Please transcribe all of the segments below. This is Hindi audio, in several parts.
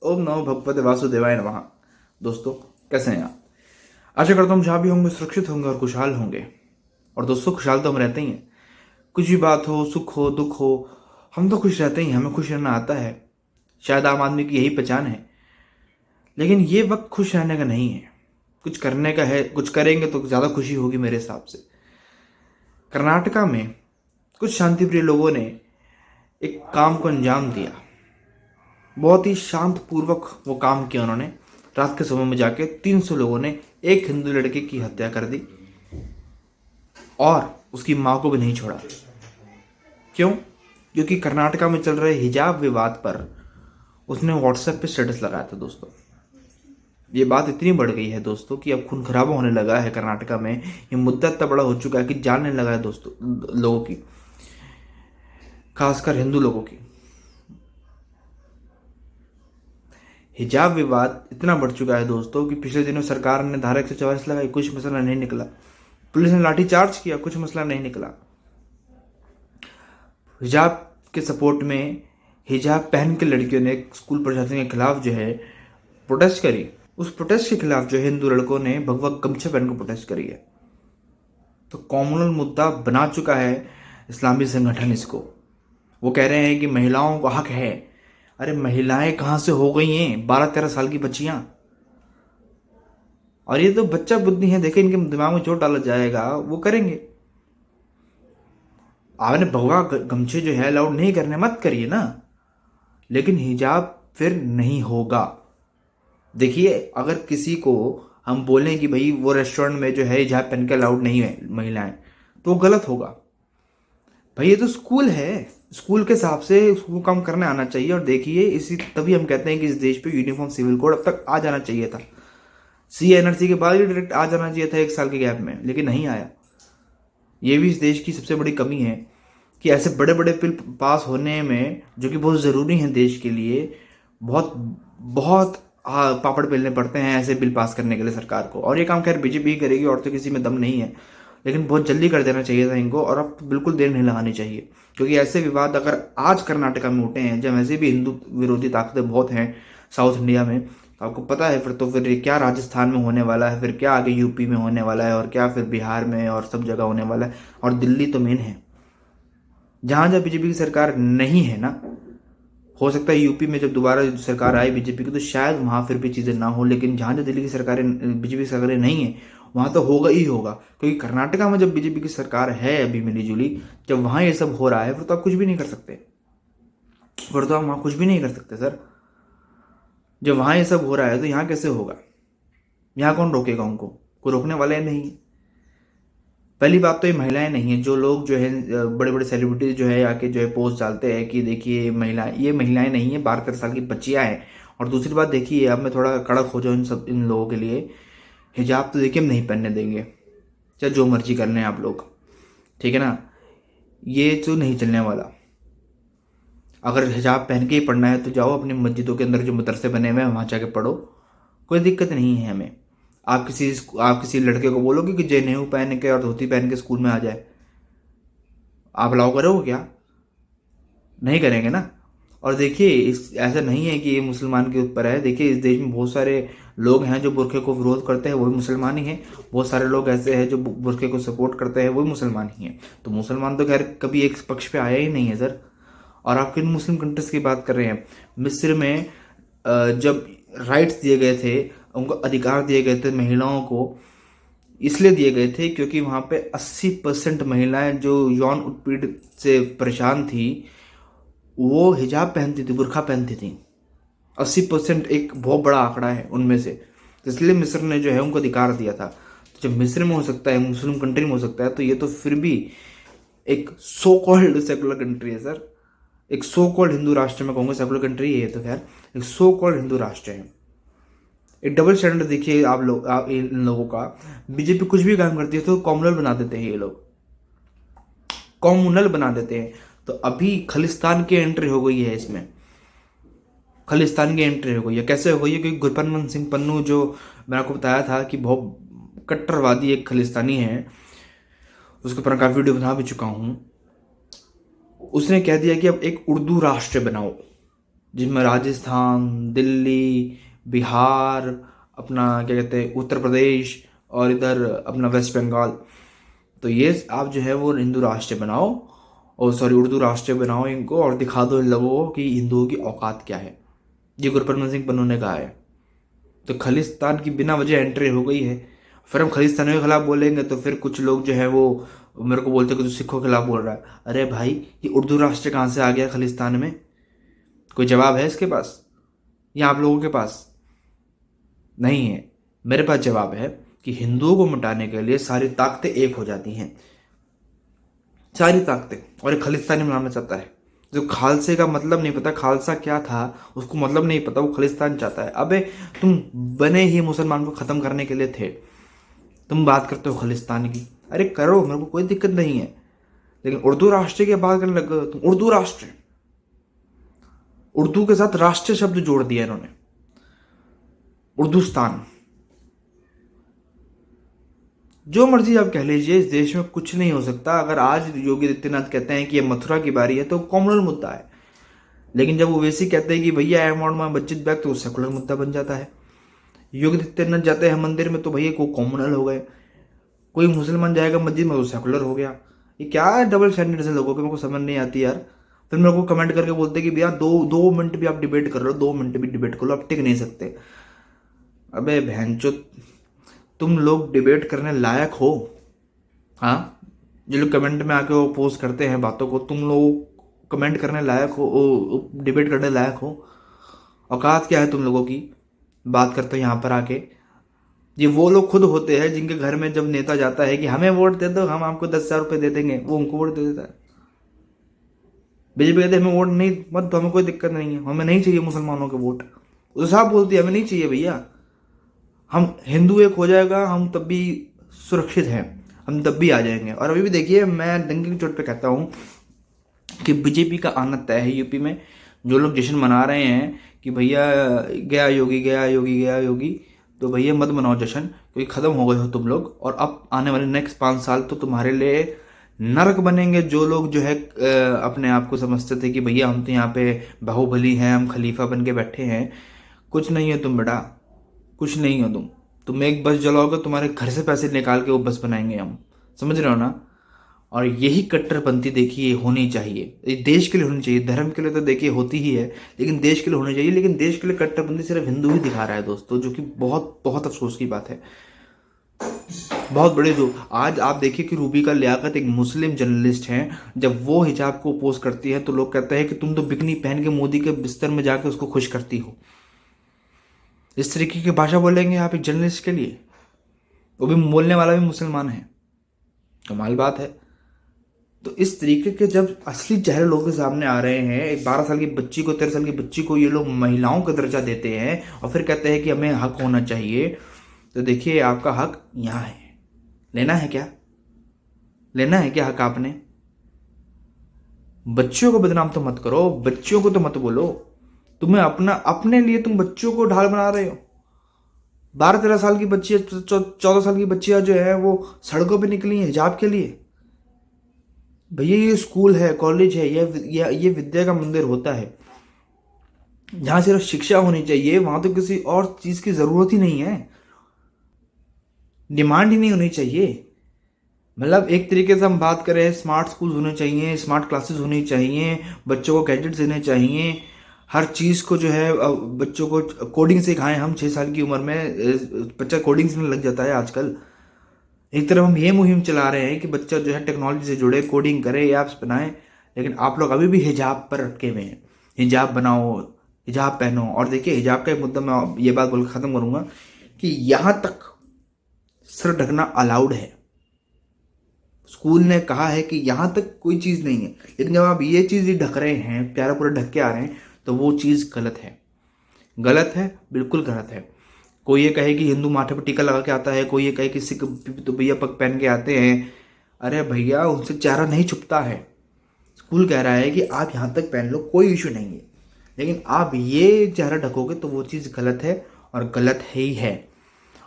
ओम नमो भगवते वासुदेवाय नमः। दोस्तों, कैसे हैं आप? आशा करता हूँ जहाँ भी होंगे सुरक्षित होंगे और खुशहाल होंगे। और दोस्तों, खुशहाल तो हम रहते ही हैं। कुछ भी बात हो, सुख हो दुख हो, हम तो खुश रहते ही हैं। हमें खुश रहना आता है। शायद आम आदमी की यही पहचान है। लेकिन ये वक्त खुश रहने का नहीं है, कुछ करने का है। कुछ करेंगे तो ज़्यादा खुशी होगी मेरे हिसाब से। कर्नाटका में कुछ शांतिप्रिय लोगों ने एक काम को अंजाम दिया। बहुत ही शांत पूर्वक वो काम किया उन्होंने। रात के समय में जाके 300 लोगों ने एक हिंदू लड़के की हत्या कर दी और उसकी मां को भी नहीं छोड़ा। क्यों? क्योंकि कर्नाटका में चल रहे हिजाब विवाद पर उसने व्हाट्सएप पे स्टेटस लगाया था। दोस्तों, ये बात इतनी बढ़ गई है दोस्तों कि अब खून खराबा होने लगा है कर्नाटका में। ये मुद्दा इतना बड़ा हो चुका है कि जानने लगा है दोस्तों, लोगों की, खासकर हिंदू लोगों की। हिजाब विवाद इतना बढ़ चुका है दोस्तों कि पिछले दिनों सरकार ने धारा 144 लगाई, कुछ मसला नहीं निकला। पुलिस ने लाठीचार्ज किया, कुछ मसला नहीं निकला। हिजाब के सपोर्ट में हिजाब पहन के लड़कियों ने स्कूल प्रशासन के खिलाफ जो है प्रोटेस्ट करी। उस प्रोटेस्ट के खिलाफ जो हिंदू लड़कों ने भगवा गमछा पहन कर प्रोटेस्ट करी है। तो कॉमनल मुद्दा बना चुका है इस्लामी संगठन इसको। वो कह रहे हैं कि महिलाओं का हक है। अरे महिलाएं कहाँ से हो गई हैं? 12-13 साल की बच्चियां। और ये तो बच्चा बुद्धि है, देखे इनके दिमाग में चोट डाला जाएगा वो करेंगे। आपने भगवा गमछे जो है अलाउड नहीं करने, मत करिए ना। लेकिन हिजाब फिर नहीं होगा। देखिए, अगर किसी को हम बोलें कि भाई वो रेस्टोरेंट में जो है हिजाब पहन के अलाउड नहीं है महिलाएं, तो वो गलत होगा। भाई ये तो स्कूल है, स्कूल के हिसाब से उसको काम करने आना चाहिए। और देखिए, इसी तभी हम कहते हैं कि इस देश पे यूनिफॉर्म सिविल कोड अब तक आ जाना चाहिए था। CNRC के बाद ही डायरेक्ट आ जाना चाहिए था 1 साल के गैप में, लेकिन नहीं आया। ये भी इस देश की सबसे बड़ी कमी है कि ऐसे बड़े बड़े बिल पास होने में, जो कि बहुत ज़रूरी हैं देश के लिए, बहुत बहुत पापड़ बेलने पड़ते हैं ऐसे बिल पास करने के लिए सरकार को। और ये काम खैर बीजेपी ही करेगी, और तो किसी में दम नहीं है। लेकिन बहुत जल्दी कर देना चाहिए था इनको, और अब बिल्कुल देर नहीं लगानी चाहिए। क्योंकि ऐसे विवाद अगर आज कर्नाटका में उठे हैं, जब वैसे भी हिंदू विरोधी ताकतें बहुत हैं साउथ इंडिया में, तो आपको पता है फिर तो फिर क्या राजस्थान में होने वाला है, फिर क्या आगे यूपी में होने वाला है, और क्या फिर बिहार में और सब जगह होने वाला है। और दिल्ली तो मेन है, जहाँ जहाँ बीजेपी की सरकार नहीं है ना। हो सकता है यूपी में जब दोबारा सरकार आए बीजेपी की, तो शायद वहाँ फिर भी चीज़ें ना हो। लेकिन जहाँ जहाँ दिल्ली की सरकारें, बीजेपी की सरकारें नहीं है, वहाँ तो होगा ही होगा। क्योंकि कर्नाटका में जब बीजेपी की सरकार है अभी मिली जुली, जब वहाँ ये सब हो रहा है, फिर तो आप कुछ भी नहीं कर सकते। फिर तो आप वहाँ कुछ भी नहीं कर सकते सर। जब वहाँ ये सब हो रहा है तो यहाँ कैसे होगा? यहाँ कौन रोकेगा उनको? कोई रोकने वाले नहीं। पहली बात तो ये महिलाएं नहीं है। जो लोग जो है बड़े बड़े सेलिब्रिटी जो है आके जो है पोस्ट डालते हैं कि देखिए ये महिलाएं नहीं है, 12-13 साल की बच्चियां हैं। और दूसरी बात देखिए, अब मैं थोड़ा कड़क हो जाऊँ इन लोगों के लिए, हिजाब तो देखिए हम नहीं पहनने देंगे, चाहे जो मर्जी कर लें आप लोग, ठीक है ना। ये तो नहीं चलने वाला। अगर हिजाब पहन के ही पढ़ना है तो जाओ अपनी मस्जिदों के अंदर जो मदरसे बने हुए हैं वहाँ जाके पढ़ो, कोई दिक्कत नहीं है हमें। आप किसी लड़के को बोलोगे कि जेनेऊ पहन के और धोती पहन के स्कूल में आ जाए, आप अलाउ करोगे क्या? नहीं करेंगे ना। और देखिए, इस ऐसा नहीं है कि ये मुसलमान के ऊपर है। देखिए, इस देश में बहुत सारे लोग हैं जो बुरखे को विरोध करते हैं, वही मुसलमान ही हैं। बहुत सारे लोग ऐसे हैं जो बुरखे को सपोर्ट करते हैं, वही मुसलमान ही हैं। तो मुसलमान तो खैर कभी एक पक्ष पे आया ही नहीं है सर। और आप किन मुस्लिम कंट्रीज की बात कर रहे हैं? मिस्र में जब राइट्स दिए गए थे, उनको अधिकार दिए गए थे महिलाओं को, इसलिए दिए गए थे क्योंकि वहाँ पे 80% महिलाएं जो यौन उत्पीड़न से परेशान थी, वो हिजाब पहनती थी, बुर्खा पहनती थी। 80% एक बहुत बड़ा आंकड़ा है उनमें से। तो इसलिए मिस्र ने जो है उनको अधिकार दिया था। तो जब मिस्र में हो सकता है, मुस्लिम कंट्री में हो सकता है, तो ये तो फिर भी एक सो कॉल्ड सेकुलर कंट्री है सर। एक सो कॉल्ड हिंदू राष्ट्र में कहूँगा, सेकुलर कंट्री है तो खैर, एक सो कॉल्ड हिंदू राष्ट्र है। एक डबल स्टैंडर्ड देखिए आप इन लोगों का। बीजेपी कुछ भी काम करती है तो कॉम्युनल बना देते हैं, ये लोग कॉम्युनल बना देते हैं। तो अभी खालिस्तान की एंट्री हो गई है इसमें। खालिस्तान की एंट्री हो गई है। कैसे हो गई है? क्योंकि गुरपन्नू सिंह पन्नू, जो मैंने आपको बताया था कि बहुत कट्टरवादी एक खालिस्तानी है, उसके ऊपर काफ़ी वीडियो बना भी चुका हूँ। उसने कह दिया कि अब एक उर्दू राष्ट्र बनाओ। जिसमें राजस्थान, दिल्ली, बिहार, अपना क्या कहते हैं उत्तर प्रदेश, और इधर अपना वेस्ट बंगाल। तो ये आप जो है वो हिंदू राष्ट्र बनाओ, और सॉरी उर्दू राष्ट्र बनाओ इनको, और दिखा दो इन लोगों को कि हिंदुओं की औकात क्या है। ये गुरप्रमोद सिंह पन्नू ने कहा है। तो खालिस्तान की बिना वजह एंट्री हो गई है। फिर हम खालिस्तानियों के खिलाफ बोलेंगे तो फिर कुछ लोग जो है वो मेरे को बोलते हैं कि तू सिखों के खिलाफ बोल रहा है। अरे भाई, ये उर्दू राष्ट्र कहाँ से आ गया खालिस्तान में? कोई जवाब है इसके पास, या आप लोगों के पास नहीं है? मेरे पास जवाब है कि हिंदुओं को मिटाने के लिए सारी ताकतें एक हो जाती हैं, सारी ताकतें। और एक खालिस्तानी बनाना चाहता है। जो खालसे का मतलब नहीं पता, खालसा क्या था उसको मतलब नहीं पता, वो खालिस्तान चाहता है। अबे तुम बने ही मुसलमान को ख़त्म करने के लिए थे, तुम बात करते हो खालिस्तान की। अरे करो, मेरे को कोई दिक्कत नहीं है, लेकिन उर्दू राष्ट्र की बात करने लगे हो तुम। उर्दू राष्ट्र, उर्दू के साथ राष्ट्र शब्द जोड़ दिया इन्होंने, उर्दूस्तान। जो मर्जी आप कह लीजिए, इस देश में कुछ नहीं हो सकता। अगर आज योगी आदित्यनाथ कहते हैं कि ये मथुरा की बारी है तो कॉमनल मुद्दा है, लेकिन जब ओवैसी कहते हैं कि भैया आई वांट माय मस्जिद बैक, तो सेकुलर मुद्दा बन जाता है। योगी आदित्यनाथ जाते हैं मंदिर में तो भैया को कॉमनल हो गए, कोई मुसलमान जाएगा मस्जिद में तो सेकुलर हो गया। ये क्या डबल स्टैंडर्ड है लोगों के, मेरे को समझ नहीं आती यार। फिर मेरे को कमेंट करके बोलते कि भैया 2 मिनट भी आप डिबेट कर रहे हो, 2 मिनट भी डिबेट कर लो, आप टिक नहीं सकते। अबे बहनचो, तुम लोग डिबेट करने लायक हो? हाँ, जो लोग कमेंट में आके वो पोस्ट करते हैं बातों को, तुम लोग कमेंट करने लायक हो, डिबेट करने लायक हो? औकात क्या है तुम लोगों की? बात करते हो यहाँ पर आके। ये वो लोग खुद होते हैं जिनके घर में जब नेता जाता है कि हमें वोट दे दो, हम आपको 10,000 रुपये दे देंगे, वो उनको वोट दे देता है। बीजेपी कहते हैं हमें वोट नहीं मत दो, हमें कोई दिक्कत नहीं है, हमें नहीं चाहिए मुसलमानों के वोट। वो तो साफ बोलती है हमें नहीं चाहिए भैया, हम हिंदू एक हो जाएगा, हम तब भी सुरक्षित हैं, हम तब भी आ जाएंगे। और अभी भी देखिए, मैं डंके की चोट पे कहता हूँ कि बीजेपी का आना तय है यूपी में। जो लोग जश्न मना रहे हैं कि भैया गया योगी, गया योगी, गया योगी, तो भैया मत मनाओ जश्न, क्योंकि ख़त्म हो गए हो तुम लोग। और अब आने वाले नेक्स्ट 5 साल तो तुम्हारे लिए नरक बनेंगे। जो लोग जो है अपने आप को समझते थे कि भैया हम तो यहाँ पे बाहुबली हैं, हम खलीफा बन के बैठे हैं, कुछ नहीं है तुम बेटा, कुछ नहीं हो तुम एक बस जलाओगे, तुम्हारे घर से पैसे निकाल के वो बस बनाएंगे हम, समझ रहे हो ना? और यही कट्टरपंथी देखिए होनी चाहिए, ये देश के लिए होनी चाहिए। धर्म के लिए तो देखिए होती ही है, लेकिन देश के लिए होनी चाहिए। लेकिन देश के लिए कट्टरपंथी सिर्फ हिंदू ही दिखा रहा है दोस्तों, जो कि बहुत बहुत अफसोस की बात है, बहुत बड़े। जो आज आप देखिए कि रूबी का लियाकत एक मुस्लिम जर्नलिस्ट हैं, जब वो हिजाब को अपोज करती है तो लोग कहते हैं कि तुम तो बिकनी पहन के मोदी के बिस्तर में जाकर उसको खुश करती हो। इस तरीके की भाषा बोलेंगे आप एक जर्नलिस्ट के लिए, वो भी बोलने वाला भी मुसलमान है? कमाल बात है। तो इस तरीके के जब असली चेहरे लोगों के सामने आ रहे हैं, एक 12 साल की बच्ची को, 13 साल की बच्ची को ये लोग महिलाओं का दर्जा देते हैं और फिर कहते हैं कि हमें हक होना चाहिए, तो देखिए आपका हक यहाँ है। लेना है क्या? लेना है क्या हक आपने? बच्चियों को बदनाम तो मत करो, बच्चियों को तो मत बोलो। तुम्हें अपना, अपने लिए तुम बच्चियों को ढाल बना रहे हो। 12-13 साल की बच्ची, 14 साल की बच्चियां जो है वो सड़कों पे निकली हैं हिजाब के लिए। भैया ये स्कूल है, कॉलेज है, ये विद्या का मंदिर होता है, जहाँ सिर्फ शिक्षा होनी चाहिए। वहां तो किसी और चीज की जरूरत ही नहीं है, डिमांड ही नहीं होनी चाहिए। मतलब एक तरीके से हम बात करें, स्मार्ट स्कूल होने चाहिए, स्मार्ट क्लासेस होनी चाहिए, बच्चों को गैजेट्स देने चाहिए, हर चीज़ को जो है बच्चों को कोडिंग सिखाएं। हम 6 साल की उम्र में बच्चा कोडिंग सीखने लग जाता है आजकल। एक तरफ हम ये मुहिम चला रहे हैं कि बच्चा जो है टेक्नोलॉजी से जुड़े, कोडिंग करे, ऐप्स बनाए, लेकिन आप लोग अभी भी हिजाब पर अटके हुए हैं। हिजाब बनाओ, हिजाब पहनो। और देखिए हिजाब का एक मुद्दा मैं ये बात बोल ख़त्म करूँगा कि यहाँ तक सर ढकना अलाउड है। स्कूल ने कहा है कि यहाँ तक कोई चीज़ नहीं है, लेकिन जब आप ये चीज़ ही ढक रहे हैं, प्यारा पूरा ढक के आ रहे हैं, तो वो चीज़ गलत है। गलत है, बिल्कुल गलत है। कोई ये कहे कि हिंदू माथे पर टीका लगा के आता है, कोई ये कहे कि सिख तो भैया पग पहन के आते हैं। अरे भैया उनसे चेहरा नहीं छुपता है। स्कूल कह रहा है कि आप यहाँ तक पहन लो, कोई इशू नहीं है, लेकिन आप ये चेहरा ढकोगे तो वो चीज़ गलत है, और गलत है ही है।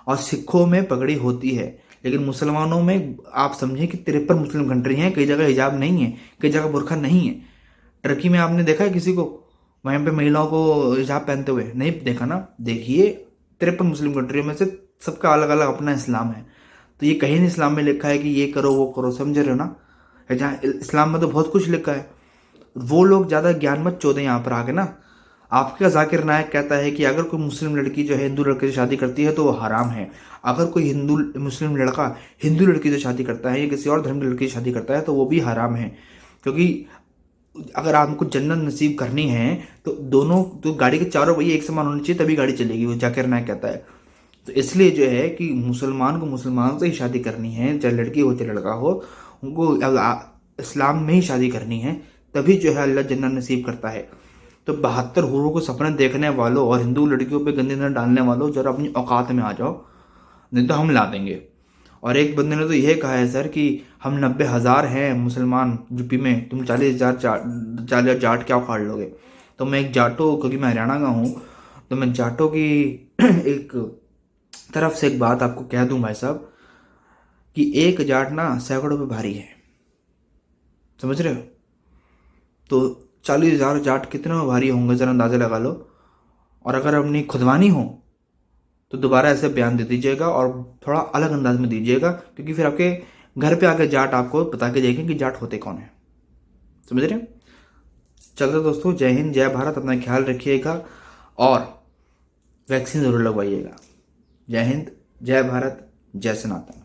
और सिखों में पगड़ी होती है, लेकिन मुसलमानों में आप समझें कि 53 मुस्लिम कंट्री हैं, कई जगह हिजाब नहीं है, कई जगह बुरखा नहीं है। टर्की में आपने देखा है किसी को वहाँ पे महिलाओं को हिजाब पहनते हुए नहीं देखा ना। देखिए 53 मुस्लिम कंट्रियों में से सबका अलग अलग अपना इस्लाम है, तो ये कहीं नहीं इस्लाम में लिखा है कि ये करो वो करो, समझ रहे हो ना। जहाँ इस्लाम में तो बहुत कुछ लिखा है। वो लोग ज़्यादा ज्ञान मत चोदें यहाँ पर आके ना। आपका जाकिर नायक कहता है कि अगर कोई मुस्लिम लड़की जो है हिंदू लड़के से शादी करती है तो वो हराम है। अगर कोई हिंदू मुस्लिम लड़का हिंदू लड़की से शादी करता है या किसी और धर्म की लड़की से शादी करता है तो वो भी हराम है। क्योंकि अगर आपको जन्नत नसीब करनी है तो दोनों, तो गाड़ी के चारों पहिए एक समान होने चाहिए तभी गाड़ी चलेगी, वो जाकिर नायक कहता है। तो इसलिए जो है कि मुसलमान को मुसलमान से ही शादी करनी है, चाहे लड़की हो चाहे लड़का हो, उनको इस्लाम में ही शादी करनी है, तभी जो है अल्लाह जन्नत नसीब करता है। तो 72 हूरों को सपने देखने वालों और हिंदू लड़कियों पे गंदी नजर डालने वालों, जरा अपनी औकात में आ जाओ, नहीं तो हम ला देंगे। और एक बंदे ने तो यह कहा है सर कि हम 90,000 हैं मुसलमान यूपी में, तुम 40,000 जाट क्या उखाड़ लोगे। तो मैं एक जाटो, क्योंकि मैं हरियाणा का हूँ, तो मैं जाटों की एक तरफ से एक बात आपको कह दूं भाई साहब, कि एक जाट ना सैकड़ों पे भारी है, समझ रहे हो। तो 40,000 जाट कितने में भारी होंगे जरा अंदाजा लगा लो। और अगर अपनी खुदवानी हो तो दोबारा ऐसे बयान दे दीजिएगा और थोड़ा अलग अंदाज में दीजिएगा, क्योंकि फिर आपके घर पे आके जाट आपको बता के जाएंगे कि जाट होते कौन है, समझ रहे हैं। चलते दोस्तों, जय हिंद जय भारत, अपना ख्याल रखिएगा और वैक्सीन जरूर लगवाइएगा। जय हिंद जय भारत जय सनातन।